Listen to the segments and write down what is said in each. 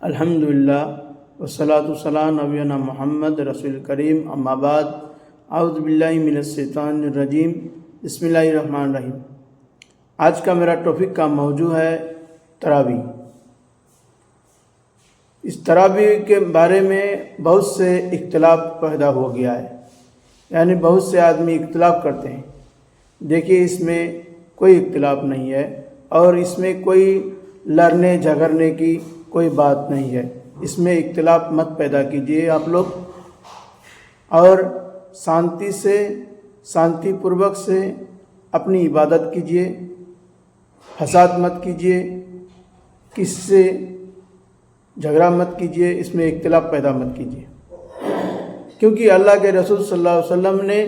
الحمدللہ والصلاۃ والسلام نبینا محمد رسول کریم اما بعد اعوذ باللہ من الشیطان الرجیم بسم اللہ الرحمن الرحیم۔ آج کا میرا ٹاپک کا موضوع ہے تراویح۔ اس تراویح کے بارے میں بہت سے اختلاف پیدا ہو گیا ہے، یعنی بہت سے آدمی اختلاف کرتے ہیں۔ دیکھیے، اس میں کوئی اختلاف نہیں ہے اور اس میں کوئی لڑنے جھگڑنے کی کوئی بات نہیں ہے۔ اس میں اختلاف مت پیدا کیجیے آپ لوگ، اور شانتی پوروک سے اپنی عبادت کیجیے، فساد مت کیجیے، کس سے جھگڑا مت کیجیے، اس میں اختلاف پیدا مت کیجیے، کیونکہ اللہ کے رسول صلی اللہ علیہ وسلم نے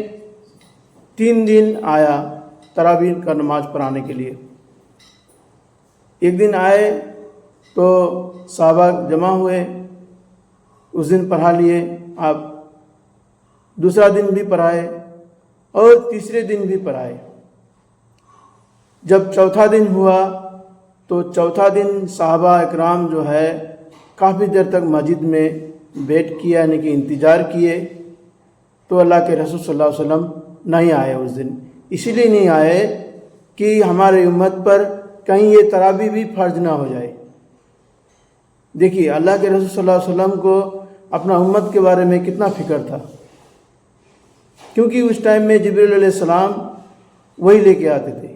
3 دن آیا تراویح کا نماز پڑھانے کے لیے۔ ایک دن آئے تو صحابہ جمع ہوئے، اس دن پڑھا لیے آپ، دوسرا دن بھی پڑھائے اور تیسرے دن بھی پڑھائے۔ جب چوتھا دن ہوا تو چوتھا دن صحابہ اکرام جو ہے کافی دیر تک مسجد میں ویٹ کیا، یعنی کہ انتظار کیے، تو اللہ کے رسول صلی اللہ علیہ وسلم نہیں آئے اس دن۔ اسی لیے نہیں آئے کہ ہمارے امت پر کہیں یہ تراویح بھی فرض نہ ہو جائے۔ دیکھیے، اللہ کے رسول صلی اللہ علیہ وسلم کو اپنا امت کے بارے میں کتنا فکر تھا، کیونکہ اس ٹائم میں جبریل علیہ السلام وہی لے کے آتے تھے۔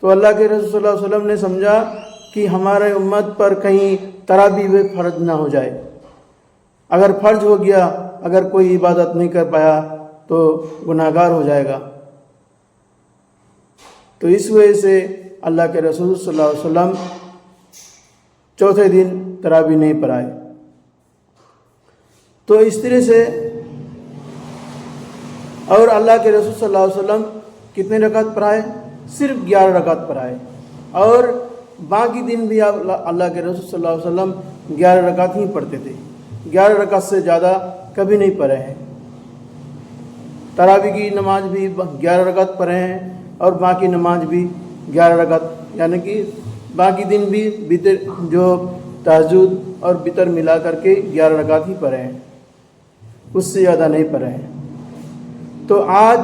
تو اللہ کے رسول صلی اللہ علیہ وسلم نے سمجھا کہ ہمارے امت پر کہیں تراویح بھی فرض نہ ہو جائے۔ اگر فرض ہو گیا، اگر کوئی عبادت نہیں کر پایا تو گناہگار ہو جائے گا۔ تو اس وجہ سے اللہ کے رسول صلی اللہ علیہ وسلم چوتھے دن تراویح نہیں پڑھائے۔ تو اس طرح سے، اور اللہ کے رسول صلی اللہ علیہ وسلم کتنے رکعت پڑھائے؟ صرف 11 رکعت پڑھائے، اور باقی دن بھی اللہ کے رسول صلی اللہ علیہ وسلم 11 رکعت ہی پڑھتے تھے۔ 11 رکعت سے زیادہ کبھی نہیں پڑھے ہیں۔ تراویح کی نماز بھی 11 رکعت پڑھے ہیں، اور باقی نماز بھی 11 رکعت، یعنی کہ باقی دن بھی وتر، جو تہجد اور وتر ملا کر کے 11 رکعت ہی پڑھے ہیں، اس سے زیادہ نہیں پڑھے ہیں۔ تو آج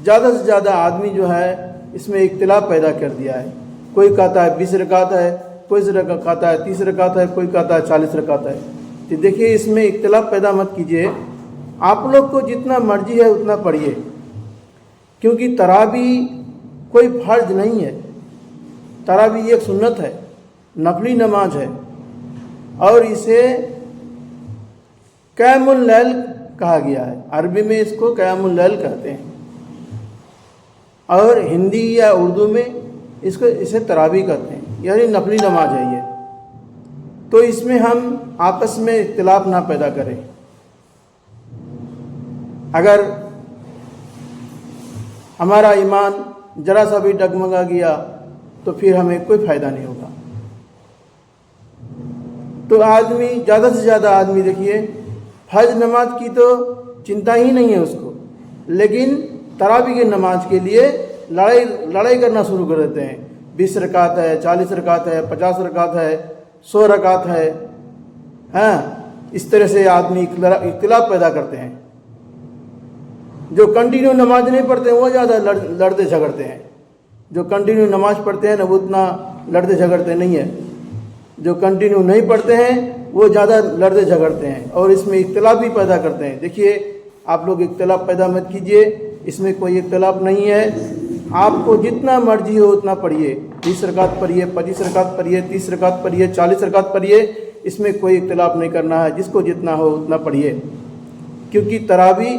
زیادہ سے زیادہ آدمی جو ہے اس میں اختلاف پیدا کر دیا ہے۔ کوئی کہتا ہے 20 رکعت ہے، کوئی کہتا ہے 30 رکعت ہے، کوئی کہتا ہے 40 رکعت ہے۔ تو دیکھیے، اس میں اختلاف پیدا مت کیجیے، آپ لوگ کو جتنا مرضی ہے اتنا پڑھیے، کیونکہ تراویح کوئی فرض نہیں ہے۔ تراویح ایک سنت ہے، نفلی نماز ہے، اور اسے قیام اللیل کہا گیا ہے۔ عربی میں اس کو قیام اللیل کہتے ہیں، اور ہندی یا اردو میں اسے تراویح کہتے ہیں، یعنی نفلی نماز ہے یہ۔ تو اس میں ہم آپس میں اختلاف نہ پیدا کریں۔ اگر ہمارا ایمان ذرا سا بھی ڈگمگا گیا تو پھر ہمیں کوئی فائدہ نہیں ہوگا۔ تو آدمی، زیادہ سے زیادہ آدمی دیکھیے، فرض نماز کی تو چنتا ہی نہیں ہے اس کو، لیکن تراویح کی نماز کے لیے لڑائی کرنا شروع کر دیتے ہیں۔ 20 رکعت ہے، 40 رکعت ہے، 50 رکعت ہے، 100 رکعت ہے، اس طرح سے آدمی اختلاف پیدا کرتے ہیں۔ جو کنٹینیو نماز نہیں پڑھتے ہیں وہ زیادہ لڑتے جھگڑتے ہیں۔ جو کنٹینیو نماز پڑھتے ہیں نا، وہ اتنا لڑتے جھگڑتے نہیں ہیں۔ جو کنٹینیو نہیں پڑھتے ہیں وہ زیادہ لڑتے جھگڑتے ہیں، اور اس میں اختلاف بھی پیدا کرتے ہیں۔ دیکھیے، آپ لوگ اختلاف پیدا مت کیجیے، اس میں کوئی اختلاف نہیں ہے۔ آپ کو جتنا مرضی ہو اتنا پڑھیے، 20 رکعت پڑھیے، 25 رکعت پڑھیے، 30 رکعت پڑھیے، 40 رکعت پڑھیے، اس میں کوئی اختلاف نہیں کرنا ہے۔ جس کو جتنا ہو اتنا پڑھیے، کیونکہ تراویح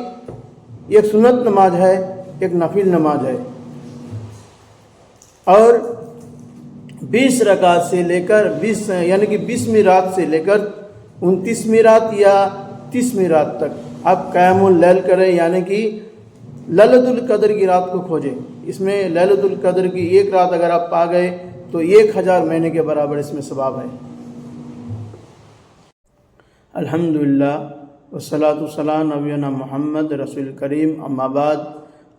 ایک سنت نماز ہے، ایک نفل نماز ہے، اور 20 رکعت سے لے کر 20ویں رات سے لے کر 29ویں رات یا 30ویں رات تک آپ قیام اللیل کریں، یعنی کہ لیلۃ القدر کی رات کو کھوجیں۔ اس میں لیلۃ القدر کی ایک رات اگر آپ پا گئے تو 1000 مہینے کے برابر اس میں ثواب ہے۔ الحمدللہ والصلاۃ والسلام نبینا محمد رسول کریم اما بعد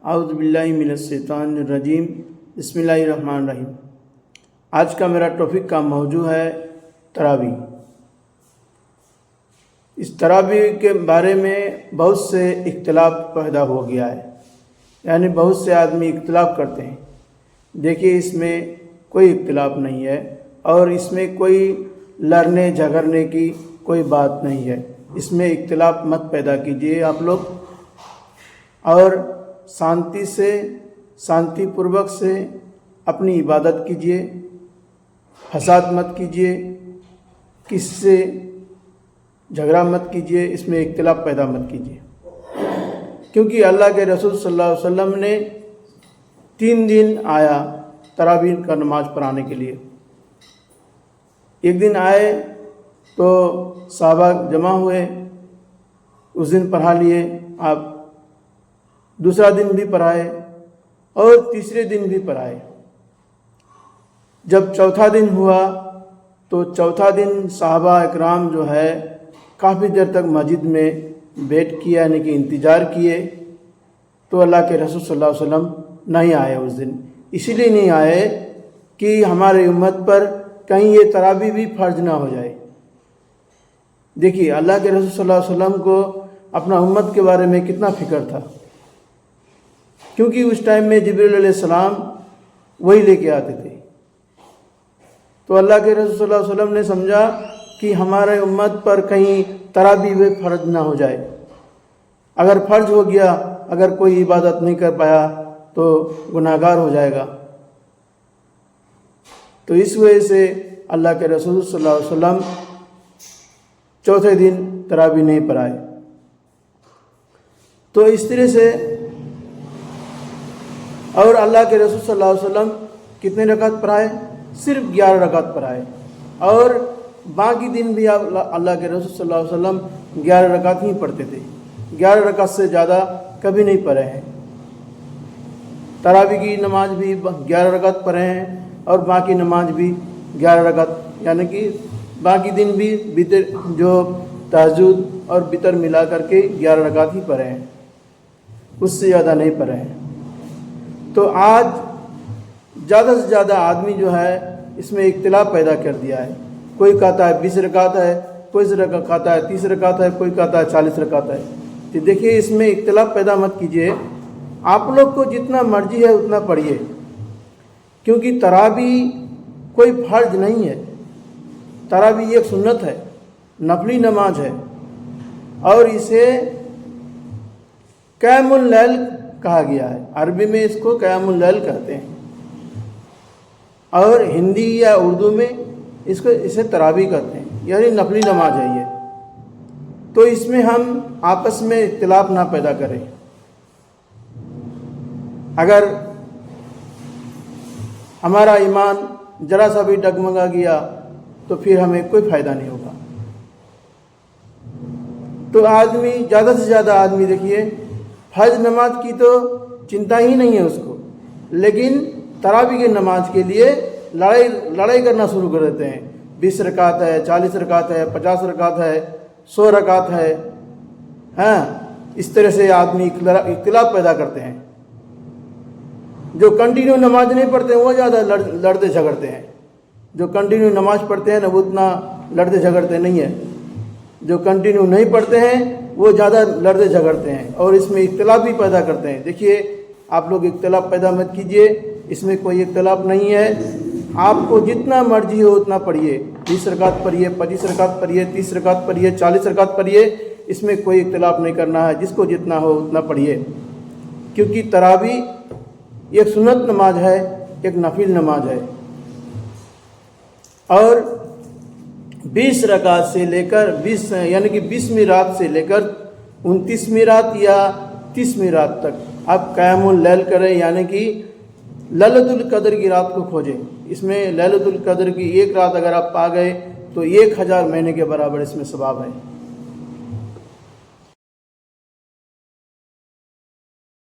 اعوذ باللہ من الشیطان الرجیم بسم اللہ الرحمن الرحیم۔ آج کا میرا ٹاپک کا موضوع ہے تراویح. اس تراویح کے بارے میں بہت سے اختلاف پیدا ہو گیا ہے، یعنی بہت سے آدمی اختلاف کرتے ہیں. دیکھیے اس میں کوئی اختلاف نہیں ہے اور اس میں کوئی لڑنے جھگڑنے کی کوئی بات نہیں ہے. اس میں اختلاف مت پیدا کیجیے آپ لوگ، اور شانتی پوروک سے اپنی عبادت کیجیے، فساد مت کیجیے، کس سے جھگڑا مت کیجیے، اس میں اختلاف پیدا مت کیجیے. کیونکہ اللہ کے رسول صلی اللہ علیہ وسلم نے 3 دن آیا تراویح کا نماز پڑھانے کے لیے. ایک دن آئے تو صحابہ جمع ہوئے، اس دن پڑھا لیے آپ، دوسرا دن بھی پڑھائے اور تیسرے دن بھی پڑھائے. جب چوتھا دن ہوا تو چوتھا دن صحابہ اکرام جو ہے کافی دیر تک مسجد میں بیٹھ کیا، یعنی کہ انتظار کیے. تو اللہ کے رسول صلی اللہ علیہ وسلم نہیں آئے اس دن. اسی لیے نہیں آئے کہ ہمارے امت پر کہیں یہ تراویح بھی فرض نہ ہو جائے. دیکھیے اللہ کے رسول صلی اللہ علیہ وسلم کو اپنا امت کے بارے میں کتنا فکر تھا، کیونکہ اس ٹائم میں جبریل علیہ السلام وہی لے کے آتے تھے. تو اللہ کے رسول صلی اللہ علیہ وسلم نے سمجھا کہ ہمارے امت پر کہیں تراویح فرض نہ ہو جائے. اگر فرض ہو گیا، اگر کوئی عبادت نہیں کر پایا تو گناہگار ہو جائے گا. تو اس وجہ سے اللہ کے رسول صلی اللہ علیہ وسلم چوتھے دن تراویح نہیں پڑھائے. تو اس طرح سے، اور اللہ کے رسول صلی اللہ علیہ وسلم کتنے رکعت پڑھائے؟ صرف 11 رکعت پڑھائے. اور باقی دن بھی اللہ کے رسول صلی اللہ علیہ وسلم 11 رکعت ہی پڑھتے تھے. 11 رکعت سے زیادہ کبھی نہیں پڑھے ہیں. تراویح کی نماز بھی 11 رکعت پڑھے ہیں اور باقی نماز بھی 11 رکعت، یعنی کہ باقی دن بھی وتر، جو تہجد اور وتر ملا کر کے 11 رکعت ہی پڑھے ہیں، اس سے زیادہ نہیں پڑھے ہیں. تو آج زیادہ سے زیادہ آدمی جو ہے اس میں اختلاف پیدا کر دیا ہے. کوئی کہتا ہے 20 رکعت ہے، کوئی کہتا ہے 30 رکعت ہے، کوئی کہتا ہے 40 رکعت ہے. تو دیکھیے اس میں اختلاف پیدا مت کیجیے. آپ لوگ کو جتنا مرضی ہے اتنا پڑھیے، کیونکہ تراویح کوئی فرض نہیں ہے. تراویح ایک سنت ہے، نفلی نماز ہے، اور اسے قیام اللیل کہا گیا ہے. عربی میں اس کو قیام اللیل کہتے ہیں، اور ہندی یا اردو میں اسے تراویح کہتے ہیں، یعنی نفلی نماز ہے یہ. تو اس میں ہم آپس میں اختلاف نہ پیدا کریں. اگر ہمارا ایمان ذرا سا بھی ڈگمگا گیا تو پھر ہمیں کوئی فائدہ نہیں ہوگا. تو آدمی، زیادہ سے زیادہ آدمی دیکھیے فرض نماز کی تو چنتا ہی نہیں ہے اس کو، لیکن تراویح کی نماز کے لیے لڑائی کرنا شروع کر دیتے ہیں. 20 رکعت ہے، 40 رکعت ہے، 50 رکعت ہے، 100 رکعت ہے. ہاں، اس طرح سے آدمی اختلاف پیدا کرتے ہیں. جو کنٹینیو نماز نہیں پڑھتے ہیں وہ زیادہ لڑتے جھگڑتے ہیں. جو کنٹینیو نماز پڑھتے ہیں نا وہ اتنا لڑتے جھگڑتے نہیں ہیں. جو کنٹینیو نہیں پڑھتے ہیں وہ زیادہ لڑتے جھگڑتے ہیں اور اس میں اختلاف بھی پیدا کرتے ہیں. دیکھیے آپ لوگ اختلاف پیدا مت کیجیے، اس میں کوئی اختلاف نہیں ہے. آپ کو جتنا مرضی ہو اتنا پڑھیے. 20 رکعت پڑھیے، 25 رکعت پڑھیے، 30 رکعت پڑھیے، 40 رکعت پڑھیے. اس میں کوئی اختلاف نہیں کرنا ہے. جس کو جتنا ہو اتنا پڑھیے، کیونکہ تراویح ایک سنت نماز ہے، ایک نفل نماز ہے. اور 20 رکعت سے لے کر 20ویں رات سے لے کر 29ویں رات یا 30ویں رات تک آپ قیام اللیل کریں، یعنی کہ لیلۃ القدر کی رات کو کھوجیں. اس میں لیلۃ القدر کی ایک رات اگر آپ پا گئے تو 1000 مہینے کے برابر اس میں ثواب ہے.